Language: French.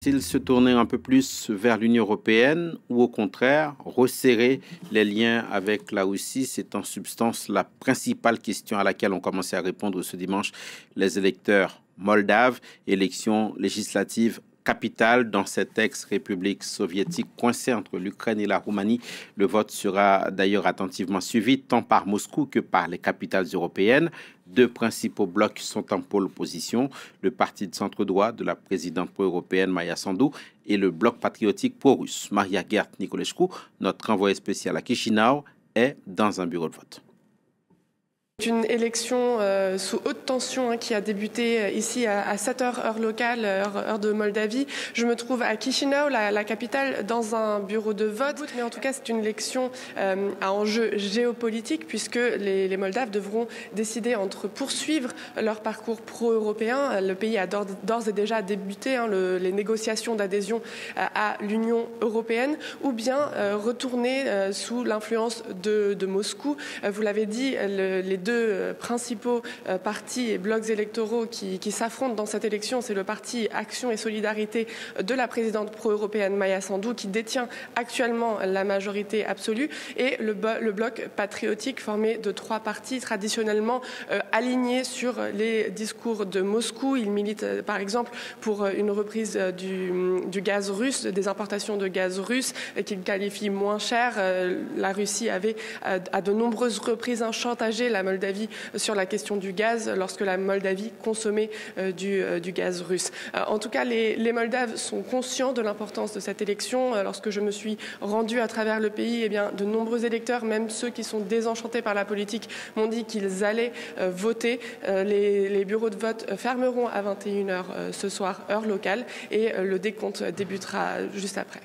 S'il se tournait un peu plus vers l'Union européenne ou au contraire resserrer les liens avec la Russie, c'est en substance la principale question à laquelle ont commencé à répondre ce dimanche les électeurs moldaves, élections législatives capitale dans cette ex-république soviétique coincée entre l'Ukraine et la Roumanie. Le vote sera d'ailleurs attentivement suivi tant par Moscou que par les capitales européennes. Deux principaux blocs sont en pôle opposition, le parti de centre-droit de la présidente pro-européenne Maia Sandu et le bloc patriotique pro-russe. Maria Gert Nicolescu, notre envoyé spécial à Chisinau, est dans un bureau de vote. Une élection sous haute tension qui a débuté ici à 7h heure locale, heure de Moldavie. Je me trouve à Chisinau, la capitale, dans un bureau de vote. Mais en tout cas, c'est une élection à enjeu géopolitique puisque les Moldaves devront décider entre poursuivre leur parcours pro-européen. Le pays a d'ores et déjà débuté les négociations d'adhésion à l'Union européenne ou bien retourner sous l'influence de Moscou. Vous l'avez dit, les deux principaux partis et blocs électoraux qui s'affrontent dans cette élection, c'est le parti Action et Solidarité de la présidente pro-européenne Maia Sandu qui détient actuellement la majorité absolue et le bloc patriotique formé de trois partis traditionnellement alignés sur les discours de Moscou. Il milite par exemple pour une reprise du gaz russe, des importations de gaz russe qu'il qualifie moins cher. La Russie avait à de nombreuses reprises chantagé la Moldavie sur la question du gaz lorsque la Moldavie consommait du gaz russe. En tout cas, les Moldaves sont conscients de l'importance de cette élection. Lorsque je me suis rendue à travers le pays, eh bien, de nombreux électeurs, même ceux qui sont désenchantés par la politique, m'ont dit qu'ils allaient voter. Les bureaux de vote fermeront à 21h ce soir, heure locale, et le décompte débutera juste après.